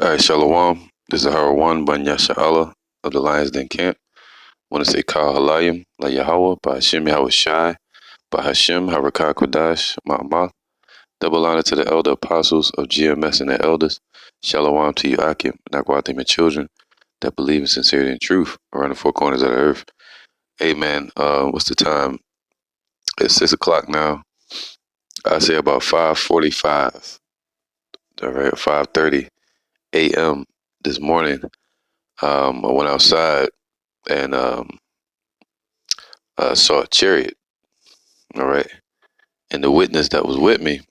All right, Shalom. This is Hara 1wkSuspension of the LIONZ Den camp. Want to say Kal Halayim, La Yahweh, by Hashem Yahweh Shai, by Hashem Harakah Kodash, Ma'amah. Double honor to the elder apostles of GMS and their elders. Shalom to you, Akim, Nagwatim, and children that believe in sincerity and truth around the four corners of the earth. Hey, man, what's the time? It's 6 o'clock now. I say about 5:45, all right, 5:30 a.m. this morning. I went outside and saw a chariot, all right, and the witness that was with me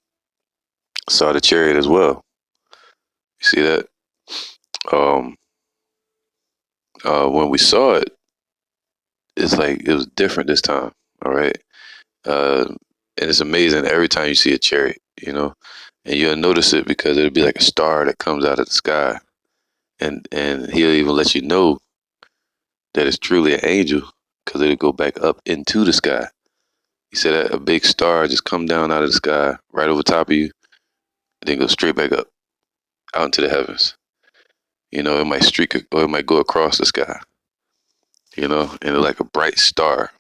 saw the chariot as well. You see that? When we saw it, it's like it was different this time, all right. And it's amazing every time you see a chariot, and you'll notice it because it'll be like a star that comes out of the sky, and he'll even let you know that it's truly an angel because it'll go back up into the sky. He said that a big star just come down out of the sky right over top of you, and then go straight back up out into the heavens. It might streak or it might go across the sky, and like a bright star,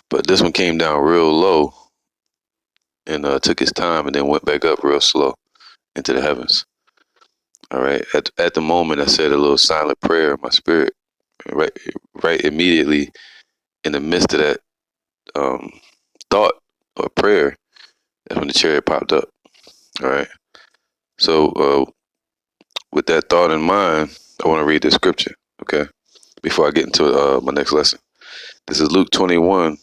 But this one came down real low and took its time and then went back up real slow into the heavens. All right. At the moment, I said a little silent prayer in my spirit. Right immediately in the midst of that thought or prayer, that's when the chariot popped up. All right. So with that thought in mind, I want to read the scripture, okay, before I get into my next lesson. This is Luke 21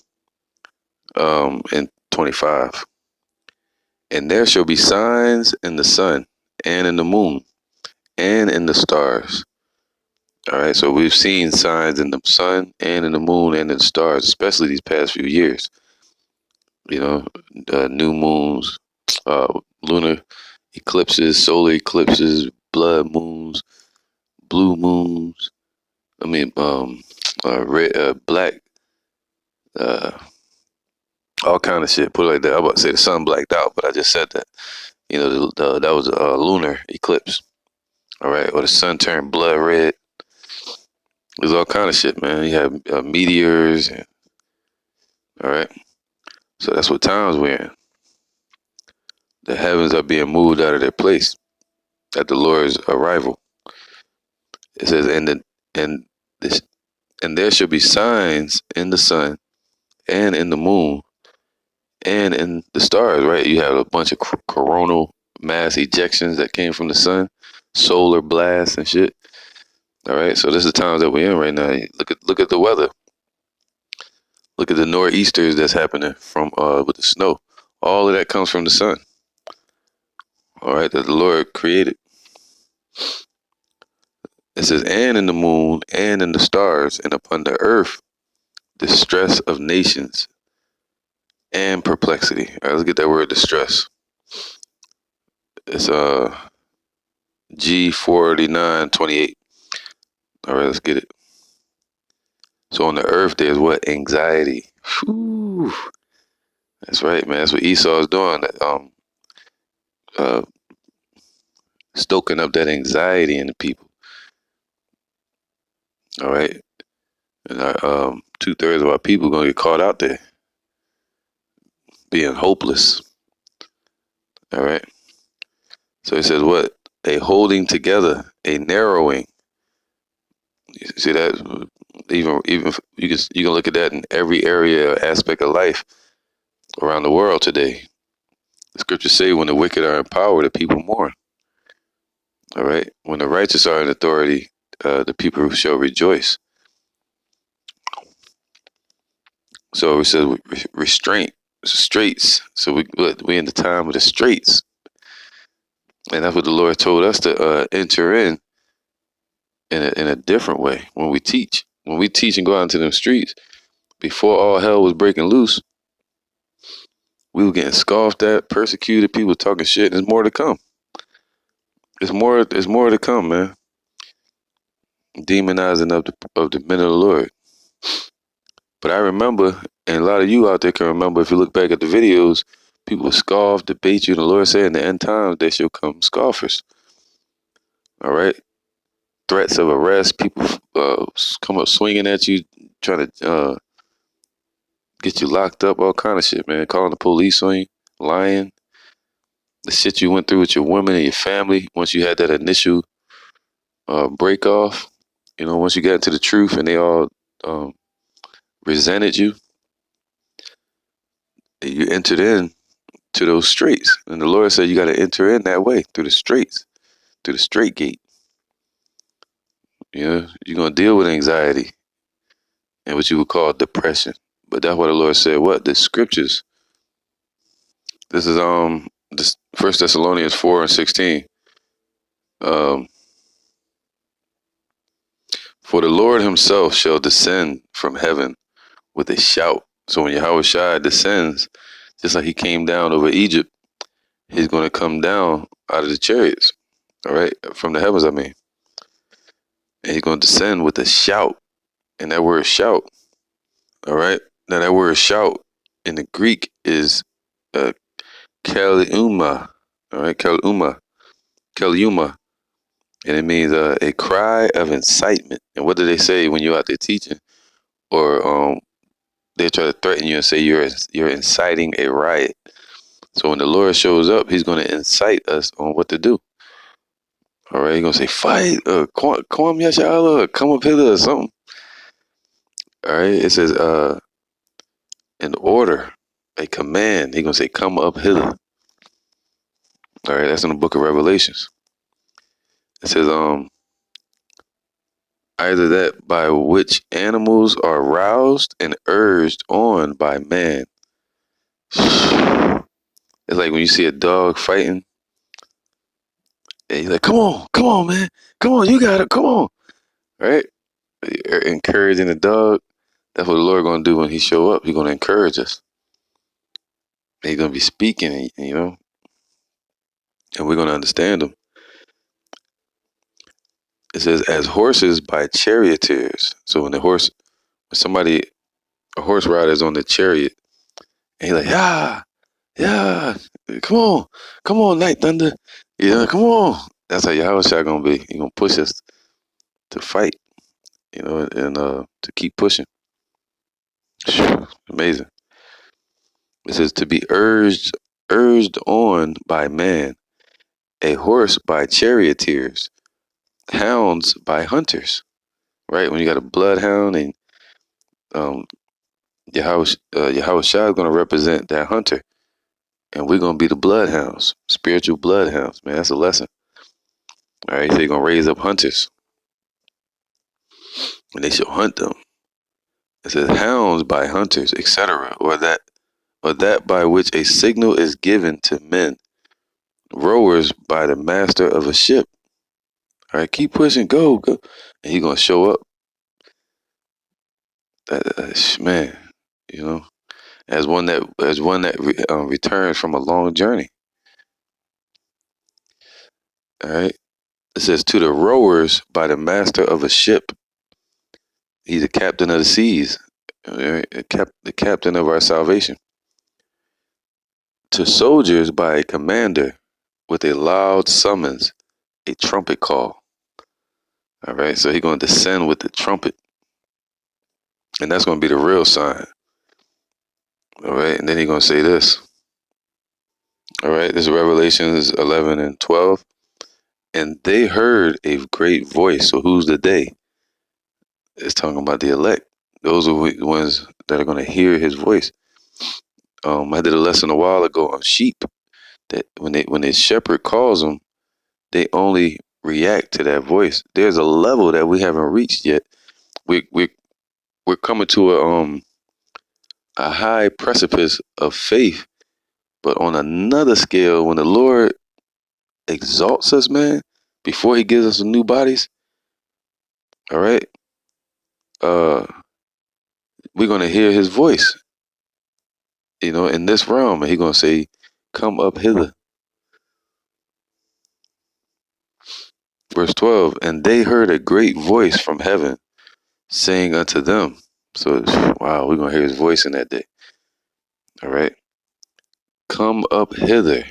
and 25. And there shall be signs in the sun and in the moon and in the stars. All right, so we've seen signs in the sun and in the moon and in the stars, especially these past few years. New moons, lunar eclipses, solar eclipses, blood moons, blue moons. Red, black, all kind of shit. Put it like that. I was about to say the sun blacked out, but I just said that. That was a lunar eclipse. All right, or the sun turned blood red. There's all kind of shit, man. You have meteors, all right. So that's what times we're in. The heavens are being moved out of their place at the Lord's arrival. It says, and there shall be signs in the sun and in the moon and in the stars, right? You have a bunch of coronal mass ejections that came from the sun, solar blasts and shit. All right, so this is the times that we're in right now. Look at the weather. Look at the nor'easters that's happening from with the snow. All of that comes from the sun. All right, that the Lord created. It says, and in the moon and in the stars and upon the earth, distress of nations and perplexity. All right, let's get that word distress. It's G4928. All right, let's get it. So on the earth, there's what? Anxiety. Whew. That's right, man. That's what Esau is doing. Stoking up that anxiety in the people. All right. And 2/3 of our people gonna get caught out there being hopeless. All right. So it says what? A holding together, a narrowing. You see that? Even you can look at that in every area or aspect of life around the world today. The scriptures say, when the wicked are in power, the people mourn. All right. When the righteous are in authority, the people shall rejoice. So it says restraint, straits. So we in the time of the straits, and that's what the Lord told us to enter in a different way when we teach. When we teach and go out into them streets, before all hell was breaking loose, we were getting scoffed at, persecuted. People talking shit. There's more to come. There's more to come, man. Demonizing of the men of the Lord. But I remember, and a lot of you out there can remember, if you look back at the videos, People will scoff, debate you. The Lord said in the end times, there shall come scoffers. All right. Threats of arrest. People come up swinging at you, trying to get you locked up. All kind of shit, man. Calling the police on you, lying. The shit you went through with your woman and your family once you had that initial break off. You know, once you got into the truth and they all resented you, you entered in to those straits. And the Lord said you got to enter in that way, through the straits, through the straight gate. You know, you're going to deal with anxiety and what you would call depression. But that's what the Lord said. What? The scriptures. This is this 1 Thessalonians 4:16. For the Lord himself shall descend from heaven with a shout. So when Yahweh Shai descends, just like he came down over Egypt, he's going to come down out of the chariots, all right, from the heavens, I mean. And he's going to descend with a shout. And that word shout, all right, now that word shout in the Greek is kaliuma, all right, kaliuma. And it means a cry of incitement. And what do they say when you're out there teaching? Or they try to threaten you and say you're inciting a riot. So when the Lord shows up, he's going to incite us on what to do. All right, he's going to say, fight, come YASHARAHLA, come up hither or something. All right, it says an order, a command. He's going to say, come up hither. All right, that's in the book of Revelations. It says, either that by which animals are roused and urged on by man. It's like when you see a dog fighting, and you're like, come on, man. Come on, you got it, come on. Right? You're encouraging the dog. That's what the Lord going to do when he show up. He's going to encourage us. He's going to be speaking, you know, and we're going to understand him. It says, as horses by charioteers. So when a horse rider is on the chariot, and he's like, yeah, come on, Night Thunder. You know, come on. That's how Yahweh Shai going to be. He's going to push us to fight, you know, and to keep pushing. Amazing. It says to be urged on by man, a horse by charioteers, hounds by hunters. Right? When you got a bloodhound and Yahweh Shai is going to represent that hunter, and we're going to be the bloodhounds, spiritual bloodhounds. Man, that's a lesson. All right, so you're going to raise up hunters, and they shall hunt them. It says hounds by hunters, etc., or that by which a signal is given to men, rowers by the master of a ship. All right, keep pushing, go, and he's gonna show up. Man, you know, as one that returns from a long journey. All right, it says to the rowers by the master of a ship. He's the captain of the seas, right? The captain of our salvation. To soldiers by a commander with a loud summons, a trumpet call. All right, so he's going to descend with the trumpet, and that's going to be the real sign. All right, and then he's going to say this. All right, this is Revelations 11 and 12. And they heard a great voice. So who's the they? It's talking about the elect. Those are the ones that are going to hear his voice. I did a lesson a while ago on sheep, that when the shepherd calls them, they only react to that voice. There's a level that we haven't reached yet. We're coming to a high precipice of faith, but on another scale, when the Lord exalts us, man, before he gives us new bodies, all right, we're gonna hear his voice, you know, in this realm, and he's gonna say, come up hither. Verse 12, and they heard a great voice from heaven saying unto them. So wow, we're gonna hear his voice in that day. All right. come up hither.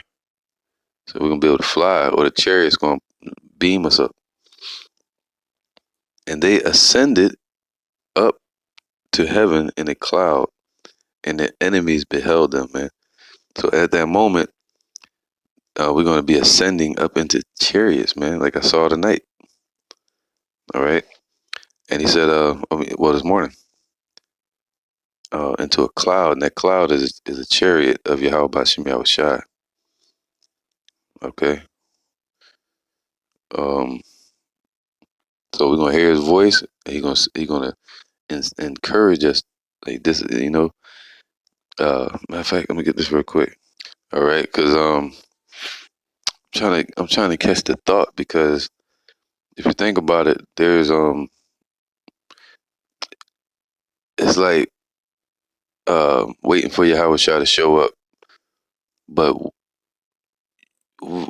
So we're going to be able to fly, or the chariot's going to beam us up. And they ascended up to heaven in a cloud, and the enemies beheld them, man. So at that moment, we're going to be ascending up into chariots, man, like I saw tonight. All right. And he said, this morning, into a cloud, and that cloud is a chariot of Yahweh Bashim Yahushai. Okay. So we're gonna hear his voice. He's gonna encourage us, like this, you know. Matter of fact, let me get this real quick. All right, because I'm trying to catch the thought, because if you think about it, there's it's like waiting for Yahweh Shah to show up, but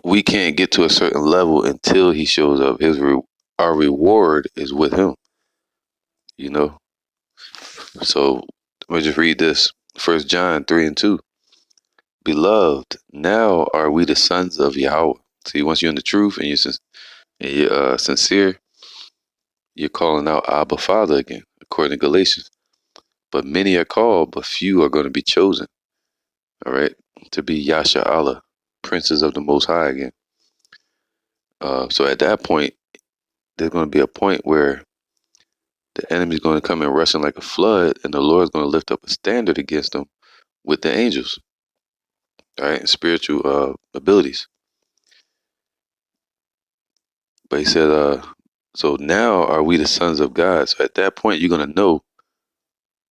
we can't get to a certain level until he shows up. Our reward is with him, you know. So let me just read this. 1 John 3:2. Beloved, now are we the sons of Yahweh. See, once you're in the truth and you're sincere, you're calling out Abba Father again, according to Galatians. But many are called, but few are going to be chosen. All right, to be YASHARAHLA, princes of the Most High again. So at that point, there's going to be a point where the enemy's going to come in rushing like a flood, and the Lord's going to lift up a standard against them with the angels. All right, spiritual abilities. But he said, so now are we the sons of God. So at that point, you're going to know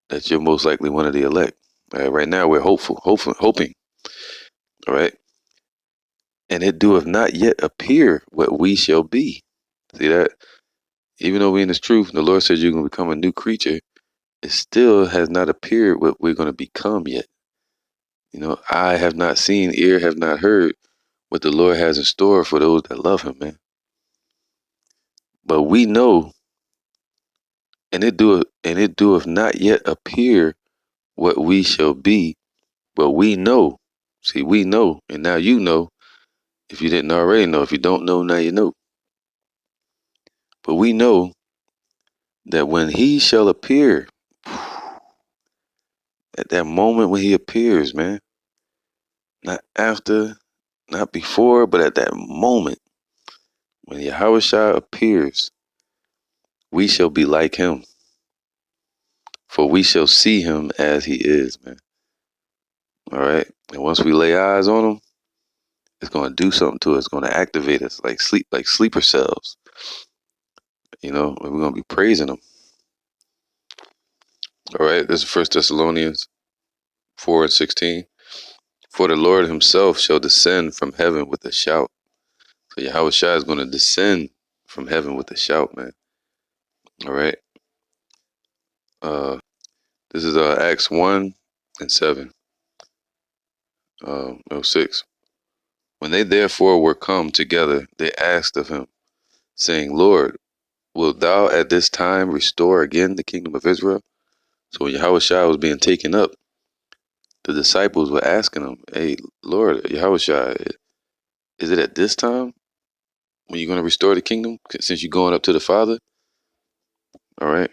that you're most likely one of the elect. All right, right now we're hoping. All right. And it doeth not yet appear what we shall be. See that? Even though we're in this truth, the Lord says you're going to become a new creature, it still has not appeared what we're going to become yet. You know, eye have not seen, ear have not heard what the Lord has in store for those that love him, man. But we know, and it doeth not yet appear what we shall be, but we know. See, we know, and now you know, if you didn't already know. If you don't know, now you know. But we know that when he shall appear, at that moment when he appears, man, not after, not before, but at that moment when Yahweh Shah appears, we shall be like him, for we shall see him as he is, man. All right. And once we lay eyes on him, it's going to do something to us. It's going to activate us like sleeper cells. You know, we're going to be praising him. All right. This is 1 Thessalonians 4:16. For the Lord himself shall descend from heaven with a shout. So Yahweh Shah is going to descend from heaven with a shout, man. All right. This is Acts 1:7. 6. When they therefore were come together, they asked of him, saying, Lord, wilt thou at this time restore again the kingdom of Israel? So when Yahweh Shah was being taken up, the disciples were asking him, hey, Lord, Yahweh Shah, is it at this time when you're going to restore the kingdom, since you're going up to the Father? All right.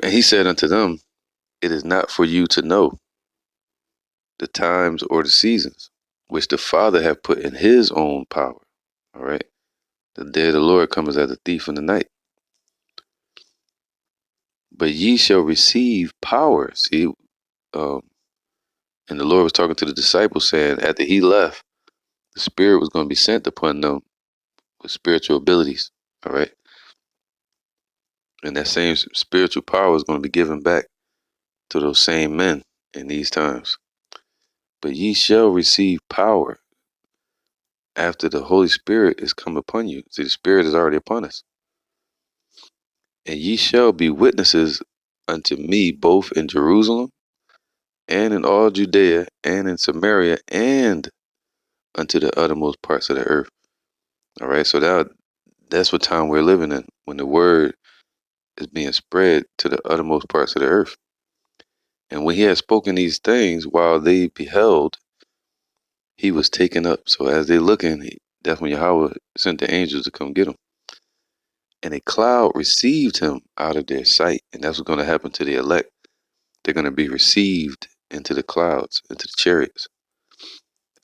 And he said unto them, it is not for you to know the times or the seasons, which the Father hath put in his own power. All right. The day of the Lord comes as a thief in the night. But ye shall receive power. See, and the Lord was talking to the disciples, saying after he left, the Spirit was going to be sent upon them with spiritual abilities. All right. And that same spiritual power is going to be given back to those same men in these times. But ye shall receive power after the Holy Spirit is come upon you. See, the Spirit is already upon us. And ye shall be witnesses unto me both in Jerusalem and in all Judea and in Samaria and unto the uttermost parts of the earth. All right, so that's what time we're living in, when the word is being spread to the uttermost parts of the earth. And when he had spoken these things, while they beheld, he was taken up. So as they looking, that's when Yahweh sent the angels to come get him. And a cloud received him out of their sight. And that's what's going to happen to the elect. They're going to be received into the clouds, into the chariots,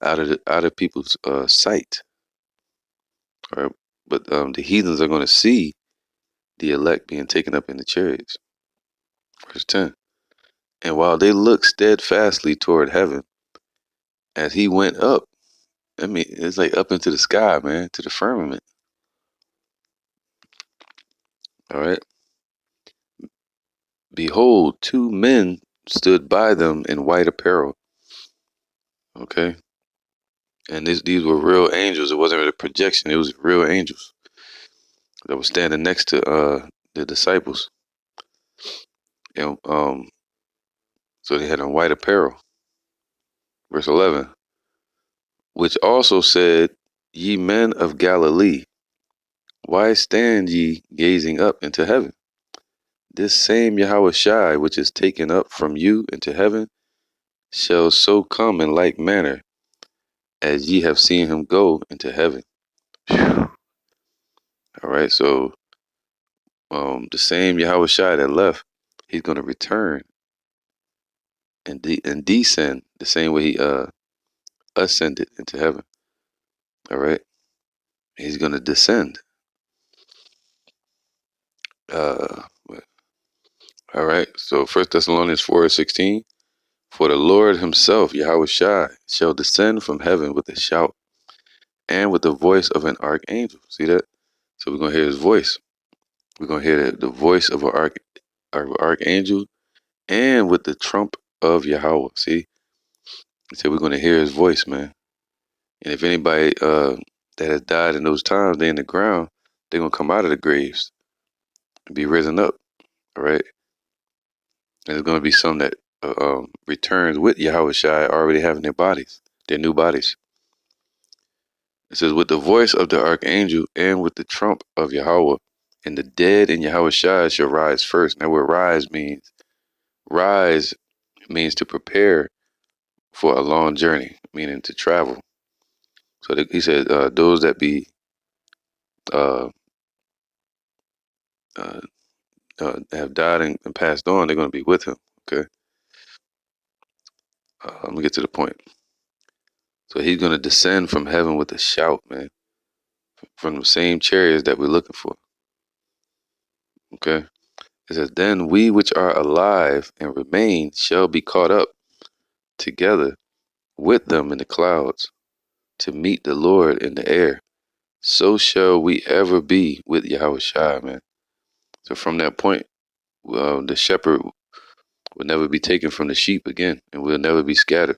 out of people's sight. All right? But the heathens are going to see the elect being taken up in the chariots. Verse 10. And while they looked steadfastly toward heaven, as he went up, I mean, it's like up into the sky, man, to the firmament. All right. Behold, two men stood by them in white apparel. Okay. And these were real angels. It wasn't a projection. It was real angels that were standing next to the disciples. And so they had on white apparel. Verse 11. Which also said, Ye men of Galilee, why stand ye gazing up into heaven? This same Yahushai, which is taken up from you into heaven, shall so come in like manner as ye have seen him go into heaven. Whew. All right, so the same Yahushai that left, he's going to return and descend the same way he ascended into heaven. All right, he's going to descend. Uh, all right, so 1 Thessalonians 4:16. For the Lord himself, Yahushai, shall descend from heaven with a shout and with the voice of an archangel. See that? So we're going to hear his voice. We're going to hear the voice of an archangel and with the trump of Yahweh. See? So we're going to hear his voice, man. And if anybody that has died in those times, they're in the ground, they're going to come out of the graves and be risen up. All right? And there's going to be some that returns with Yahushai already having their bodies, their new bodies. It says, with the voice of the archangel and with the trump of Yahweh, and the dead in Yahushua shall rise first. Now, what rise means to prepare for a long journey, meaning to travel. So he said, those that be uh, have died and passed on, they're going to be with him. Okay. Let me get to the point. So he's going to descend from heaven with a shout, man, from the same chariots that we're looking for. Okay. It says, then we which are alive and remain shall be caught up together with them in the clouds to meet the Lord in the air. So shall we ever be with Yahushua, man. So from that point, the shepherd will never be taken from the sheep again, and we'll never be scattered.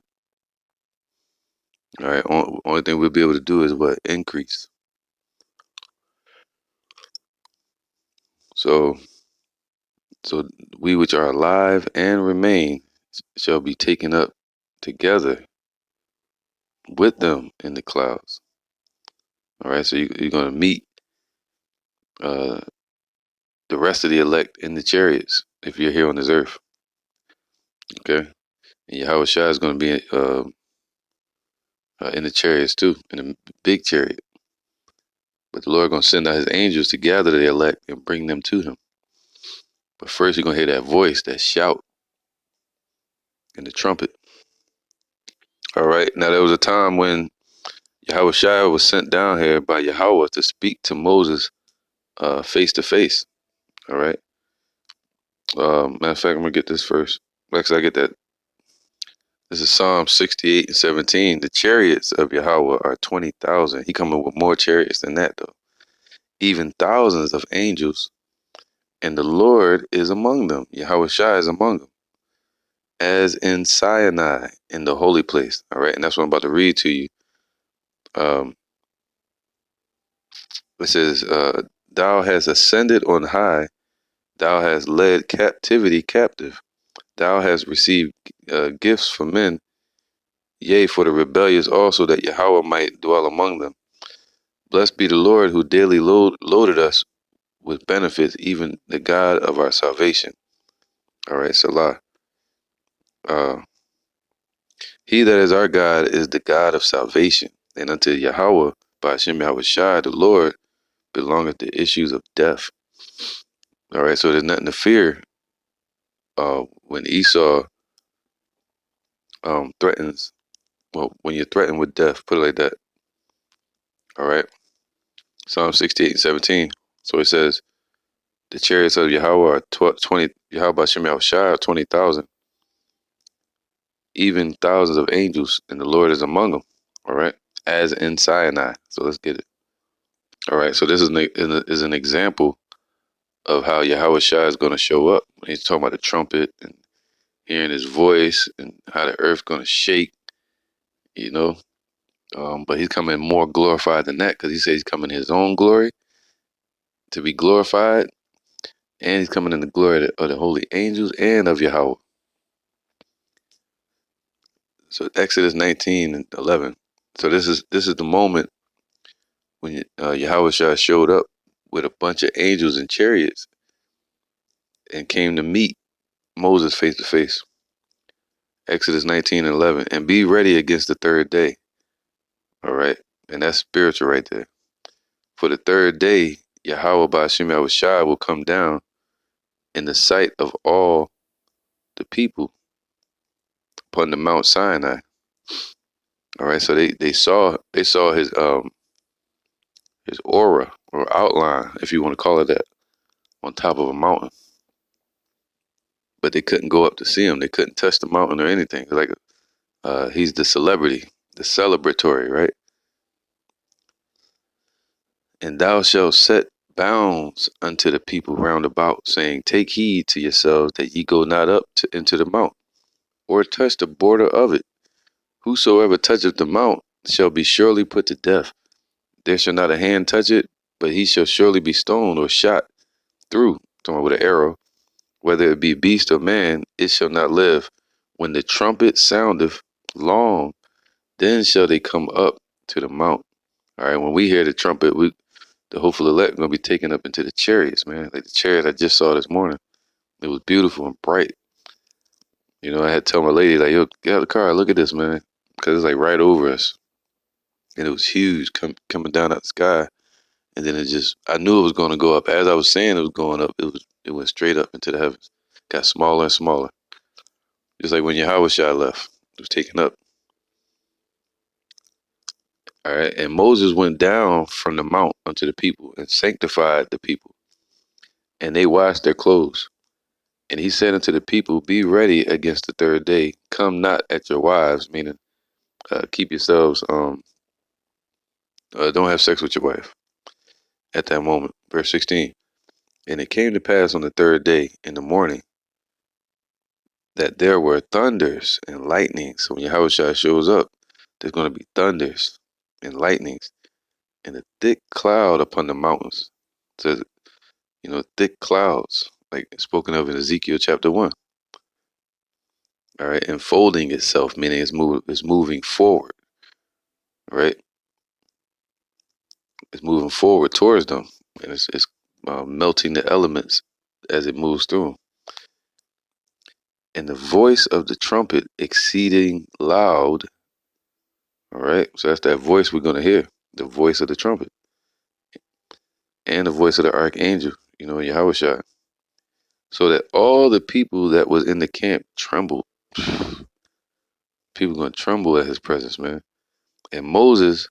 All right. Only thing we'll be able to do is what? Increase. So we which are alive and remain shall be taken up together with them in the clouds. All right. So you're going to meet the rest of the elect in the chariots if you're here on this earth. Okay. And Yahushua is going to be in the chariots too, in a big chariot. But the Lord going to send out his angels to gather the elect and bring them to him. But first you're going to hear that voice, that shout, and the trumpet. All right. Now there was a time when Yahushua was sent down here by Yahweh to speak to Moses face to face. All right. Matter of fact, I'm going to get this first. Actually, I get that. This is Psalm 68:17. The chariots of Yahweh are 20,000. He coming with more chariots than that, though. Even thousands of angels, and the Lord is among them. Yahushua is among them, as in Sinai, in the holy place. All right, and that's what I'm about to read to you. It says, thou hast ascended on high, thou hast led captivity captive, thou hast received gifts for men, yea, for the rebellious also, that Yahweh might dwell among them. Blessed be the Lord who daily loaded us with benefits, even the God of our salvation. All right, Salah. He that is our God is the God of salvation, and unto Yahweh, by Hashem Yahweh Shai, the Lord, belongeth the issues of death. All right, so there's nothing to fear when Esau threatens. Well, when you're threatened with death, put it like that. All right, Psalm 68:17. So it says, the chariots of Yahweh are 20. Yahweh by Hashem Yahweh Shai are 20,000, even thousands of angels, and the Lord is among them. All right, as in Sinai. So let's get it. All right, so this is an example of how Yahweh Shai is going to show up. He's talking about the trumpet and hearing his voice and how the earth going to shake, you know. But he's coming more glorified than that, because he says he's coming in his own glory to be glorified, and he's coming in the glory of the holy angels and of Yahweh. So Exodus 19:11. So this is the moment when Yahweh Shai showed up with a bunch of angels and chariots and came to meet Moses face to face. Exodus 19:11. And be ready against the third day. All right. And that's spiritual right there. For the third day, Yahweh by Hashem Yahweh Shai will come down in the sight of all the people upon the Mount Sinai. All right. So they saw his aura or outline, if you want to call it that, on top of a mountain. But they couldn't go up to see him. They couldn't touch the mountain or anything. Like he's the celebrity, the celebratory, right? And thou shalt set bounds unto the people round about, saying, take heed to yourselves that ye go not up into the mount, or touch the border of it. Whosoever toucheth the mount shall be surely put to death. There shall not a hand touch it, but he shall surely be stoned or shot through, talking with an arrow. Whether it be beast or man, it shall not live. When the trumpet soundeth long, then shall they come up to the mount. All right, when we hear the trumpet, the hopeful elect, going to be taken up into the chariots, man. Like the chariot I just saw this morning. It was beautiful and bright. You know, I had to tell my lady, like, yo, get out of the car, look at this, man. Because it's like right over us. And it was huge coming down out the sky. And then I knew it was going to go up. As I was saying it was going up, it went straight up into the heavens. Got smaller and smaller. Just like when Yahweh Shai left, it was taken up. All right. And Moses went down from the mount unto the people and sanctified the people. And they washed their clothes. And he said unto the people, be ready against the third day. Come not at your wives, meaning keep yourselves, don't have sex with your wife at that moment. Verse 16. And it came to pass on the third day in the morning that there were thunders and lightnings. So when Yahweh Shai shows up, there's going to be thunders and lightnings and a thick cloud upon the mountains. So, thick clouds, like spoken of in Ezekiel chapter 1. All right, enfolding itself, meaning it's moving forward. Right, it's moving forward towards them, and it's melting the elements as it moves through them. And the voice of the trumpet exceeding loud. All right, so that's that voice we're gonna hear, the voice of the trumpet, and the voice of the archangel, Yahweh Shai, so that all the people that was in the camp trembled. People gonna tremble at his presence, man. And Moses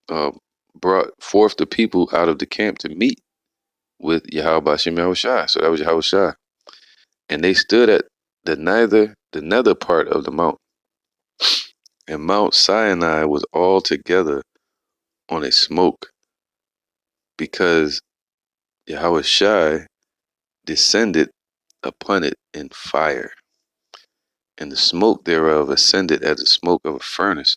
brought forth the people out of the camp to meet with Yahweh Bashem Yahweh Shai. So that was Yahweh Shai. And they stood at the nether part of the mount. And Mount Sinai was altogether on a smoke, because Yahweh Shai descended upon it in fire, and the smoke thereof ascended as the smoke of a furnace,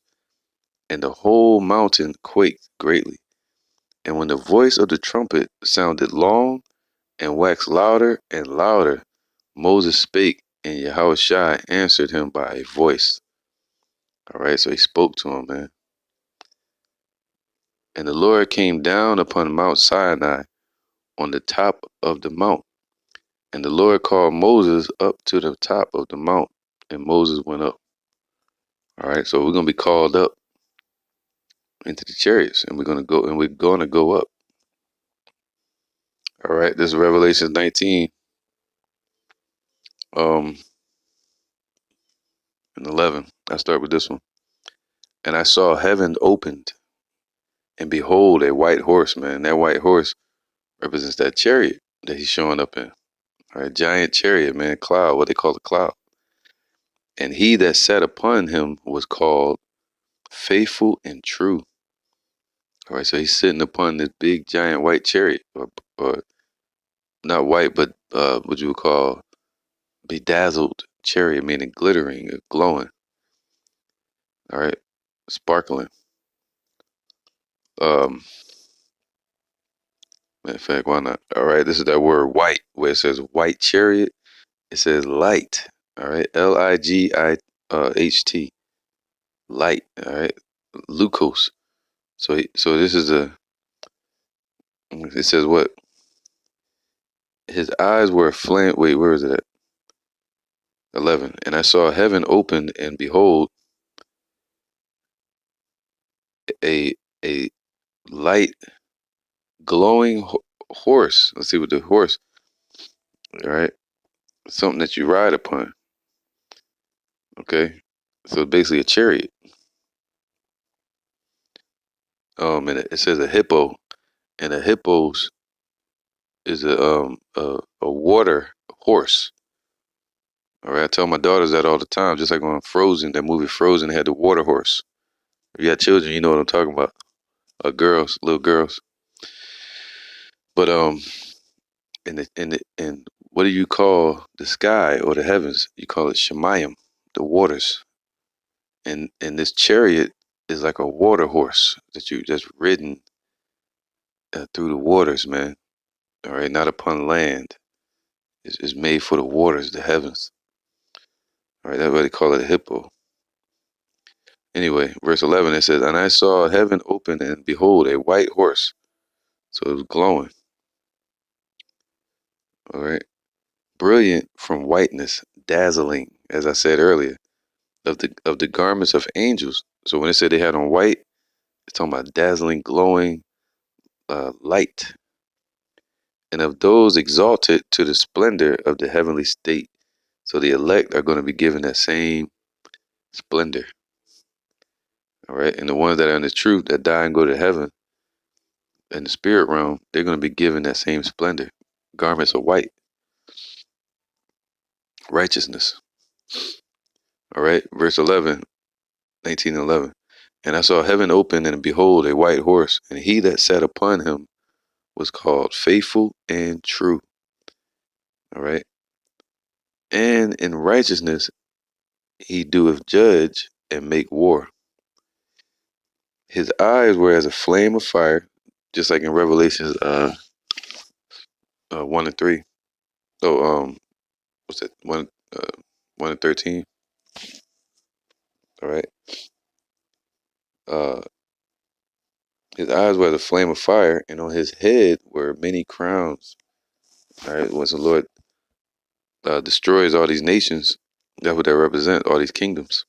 and the whole mountain quaked greatly. And when the voice of the trumpet sounded long and waxed louder and louder, Moses spake, and Yahweh Shai answered him by a voice. All right, so he spoke to him, man. And the Lord came down upon Mount Sinai on the top of the mount, And the Lord called Moses up to the top of the mount, and Moses went up. All right, so we're gonna be called up into the chariots, and we're gonna go up. All right, this is Revelation 19, and 11. I start with this one. And I saw heaven opened, and behold, a white horse, man. That white horse represents that chariot that he's showing up in. All right, giant chariot, man, cloud, what they call a cloud. And he that sat upon him was called Faithful and True. All right, so he's sitting upon this big giant white chariot, or not white, but what you would call bedazzled chariot, meaning glittering or glowing. All right, sparkling. Matter of fact, why not? All right, this is that word white, where it says white chariot. It says light. All right, Light. Light. All right, Lucos. So this is it says what? His eyes were a flame. Wait, where is it at? 11. And I saw heaven opened, and behold, a light glowing horse. Let's see what the horse. All right, something that you ride upon. Okay, so basically a chariot. And it says a hippo, and a hippos is a water horse. All right, I tell my daughters that all the time. Just like on Frozen, that movie Frozen had the water horse. If you got children, you know what I'm talking about. Girls, little girls. But and what do you call the sky or the heavens? You call it Shemayim, the waters. And this chariot is like a water horse that you just ridden through the waters, man. All right, not upon land. It's made for the waters, the heavens. All right, that's why they call it a hippo. Anyway, verse 11, it says, and I saw heaven open, and behold, a white horse. So it was glowing. All right. Brilliant from whiteness, dazzling, as I said earlier, of the garments of angels. So when it said they had on white, it's talking about dazzling, glowing light. And of those exalted to the splendor of the heavenly state. So the elect are going to be given that same splendor. All right. And the ones that are in the truth that die and go to heaven in the spirit realm, they're going to be given that same splendor. Garments of white. Righteousness. All right. Verse 11, 19 and 11. And I saw heaven open, and behold, a white horse, and he that sat upon him was called Faithful and True. All right. And in righteousness he doeth judge and make war. His eyes were as a flame of fire, just like in Revelations 1 and 3. So what's that? 1 and 13. All right. His eyes were as a flame of fire, and on his head were many crowns. All right. Once the Lord destroys all these nations, that's what they represent, all these kingdoms.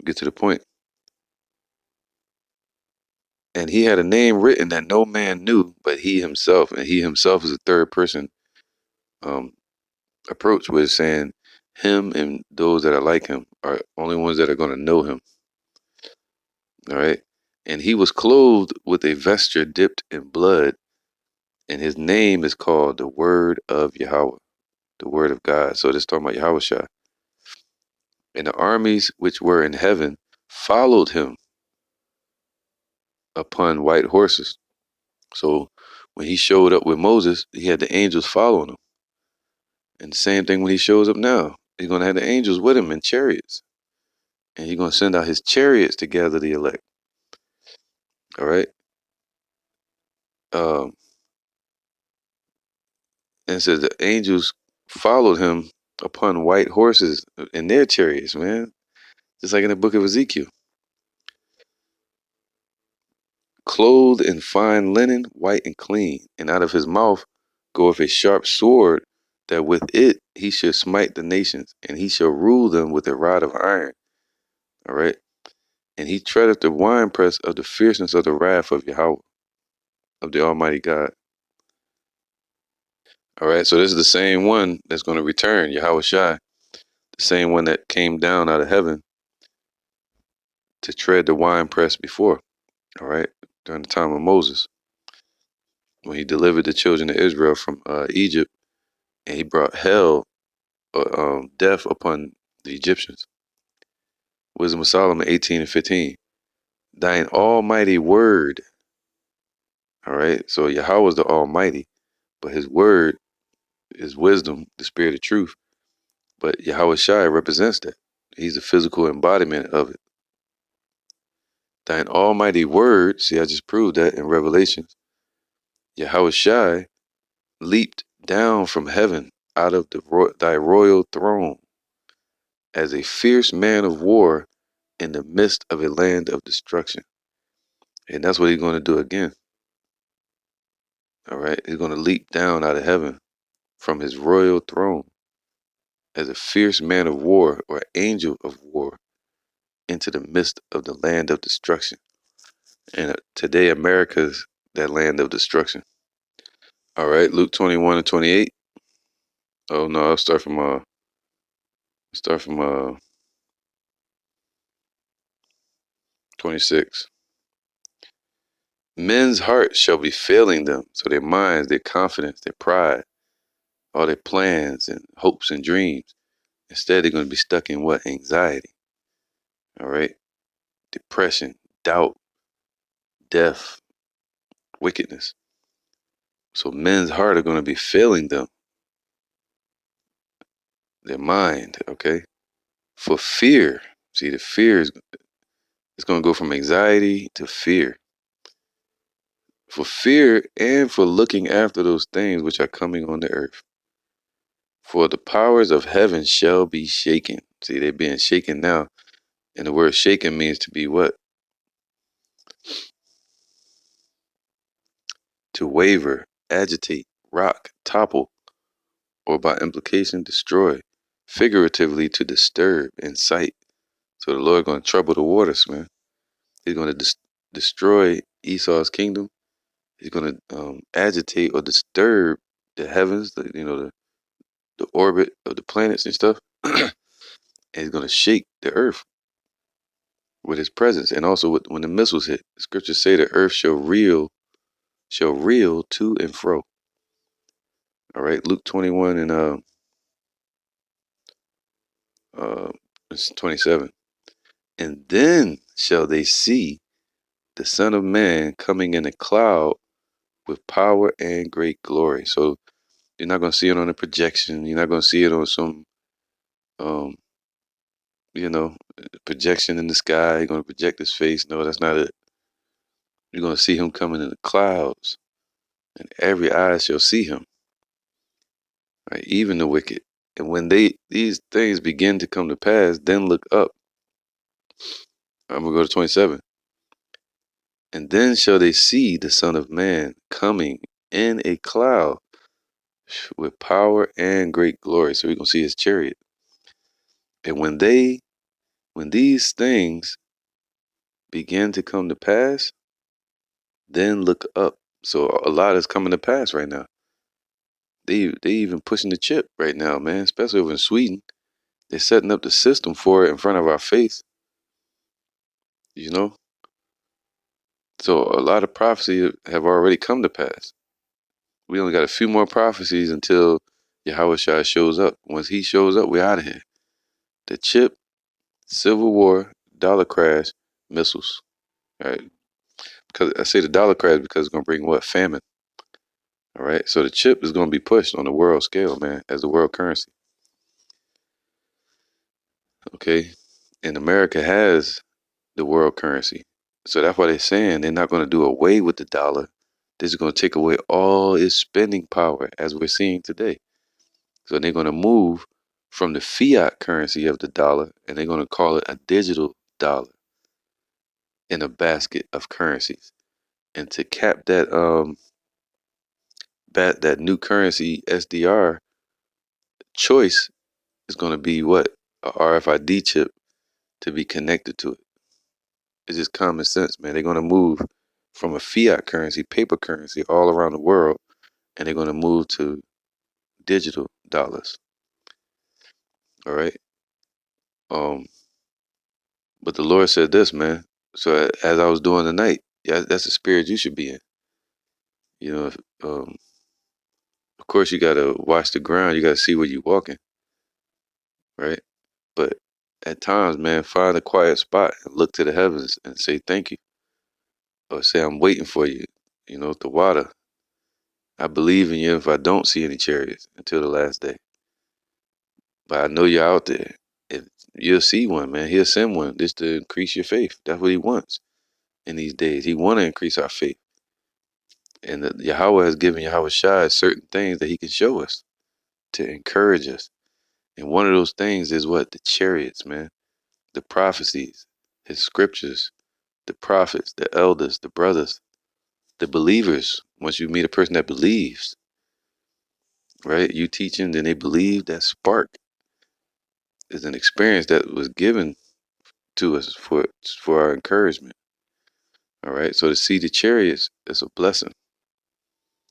Get to the point. And he had a name written that no man knew but he himself. And he himself is a third person approach, where it's saying him and those that are like him are only ones that are going to know him. All right. And he was clothed with a vesture dipped in blood, and his name is called the Word of Yahweh, the Word of God. So this talking about Yahweh Shah. And the armies which were in heaven followed him upon white horses. So when he showed up with Moses, he had the angels following him. And the same thing when he shows up now. He's going to have the angels with him in chariots. And he's going to send out his chariots to gather the elect. All right. And it says the angels followed him upon white horses in their chariots, man. Just like in the book of Ezekiel. Clothed in fine linen, white and clean. And out of his mouth goeth a sharp sword, that with it he should smite the nations, and he shall rule them with a rod of iron. All right. And he treadeth the winepress of the fierceness of the wrath of Yahweh, of the Almighty God. All right. So this is the same one that's going to return, Yahweh Shai, the same one that came down out of heaven to tread the winepress before. All right. During the time of Moses, when he delivered the children of Israel from Egypt, and he brought hell, death upon the Egyptians. Wisdom of Solomon 18 and 15. Thine almighty word. All right. So Yahweh is the Almighty, but his word is wisdom, the spirit of truth. But Yahweh Shai represents that. He's the physical embodiment of it. Thine almighty word, see, I just proved that in Revelations. Yahweh Shai leaped down from heaven out of thy royal throne as a fierce man of war in the midst of a land of destruction. And that's what he's going to do again. All right. He's going to leap down out of heaven from his royal throne as a fierce man of war or angel of war into the midst of the land of destruction. And today, America's that land of destruction. All right. Luke 21 and 28. Oh, no, I'll start from 26. Men's hearts shall be failing them, so their minds, their confidence, their pride, all their plans and hopes and dreams. Instead, they're going to be stuck in what? Anxiety. All right. Depression, doubt, death, wickedness. So men's heart are going to be failing them. Their mind, okay? For fear. See, the fear is it's going to go from anxiety to fear. For fear and for looking after those things which are coming on the earth. For the powers of heaven shall be shaken. See, they're being shaken now. And the word shaken means to be what? To waver, agitate, rock, topple, or by implication destroy. Figuratively, to disturb, incite. So the Lord going to trouble the waters, man. He's going to destroy Esau's kingdom. He's going to agitate or disturb the heavens, the orbit of the planets and stuff. And he's going to shake the earth with his presence. And also when the missiles hit, the scriptures say the earth shall reel to and fro. All right, Luke 21 and it's 27. And then shall they see the Son of Man coming in a cloud with power and great glory. So you're not going to see it on a projection. You're not going to see it on some, you know, projection in the sky. You're going to project his face. No, that's not it. You're going to see him coming in the clouds, and every eye shall see him, right? Even the wicked. And when these things begin to come to pass, then look up. I'm going to go to 27. And then shall they see the Son of Man coming in a cloud with power and great glory. So we're going to see his chariot. And when these things begin to come to pass, then look up. So a lot is coming to pass right now. They even pushing the chip right now, man, especially over in Sweden. They're setting up the system for it in front of our face, you know? So a lot of prophecy have already come to pass. We only got a few more prophecies until Yahweh Shai shows up. Once he shows up, we're out of here. The chip, civil war, dollar crash, missiles. All right. Because I say the dollar crash because it's gonna bring what? Famine. All right. So the chip is gonna be pushed on the world scale, man, as the world currency. Okay. And America has the world currency. So that's why they're saying they're not gonna do away with the dollar. This is gonna take away all its spending power as we're seeing today. So they're gonna move from the fiat currency of the dollar and they're gonna call it a digital dollar in a basket of currencies. And to cap that new currency SDR choice is going to be what? A RFID chip to be connected to it. It's just common sense, man. They're going to move from a fiat currency, paper currency all around the world, and they're going to move to digital dollars. All right. But the Lord said this, man. So as I was doing tonight, yeah, that's the spirit you should be in. You know, of course you gotta watch the ground. You gotta see where you're walking, right? But at times, man, find a quiet spot and look to the heavens and say thank you, or say I'm waiting for you. You know, the water. I believe in you if I don't see any chariots until the last day. But I know you're out there. If you'll see one, man, he'll send one just to increase your faith. That's what he wants in these days. He want to increase our faith. And the Yahweh has given Yahweh Shai certain things that he can show us to encourage us. And one of those things is what? The chariots, man. The prophecies, his scriptures, the prophets, the elders, the brothers, the believers. Once you meet a person that believes, right? You teaching, then they believe, that spark is an experience that was given to us for our encouragement. All right. So to see the chariots is a blessing,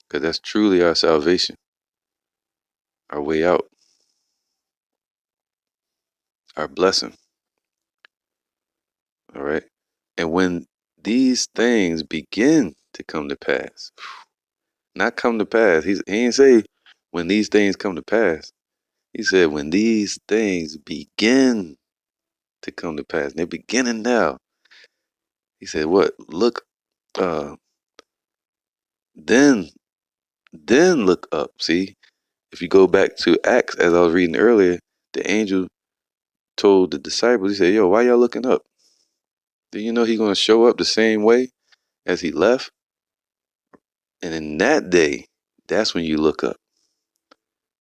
because that's truly our salvation, our way out, our blessing. All right. And when these things begin to come to pass, not come to pass, he ain't say when these things come to pass. He said when these things begin to come to pass. And they're beginning now. He said, what? Look, uh, then look up. See, if you go back to Acts, as I was reading earlier, the angel told the disciples, he said, yo, why y'all looking up? Do you know he's going to show up the same way as he left? And in that day, that's when you look up.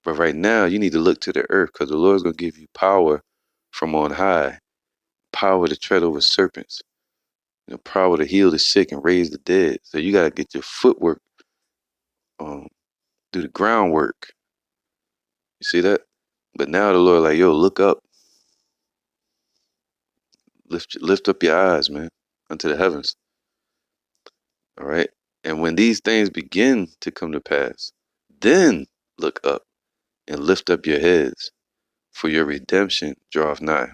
But right now, you need to look to the earth, because the Lord's going to give you power from on high, power to tread over serpents, power to heal the sick and raise the dead. So you got to get your footwork, do the groundwork. You see that? But now the Lord like, yo, look up. Lift up your eyes, man, unto the heavens. All right? And when these things begin to come to pass, then look up and lift up your heads, for your redemption draweth nigh.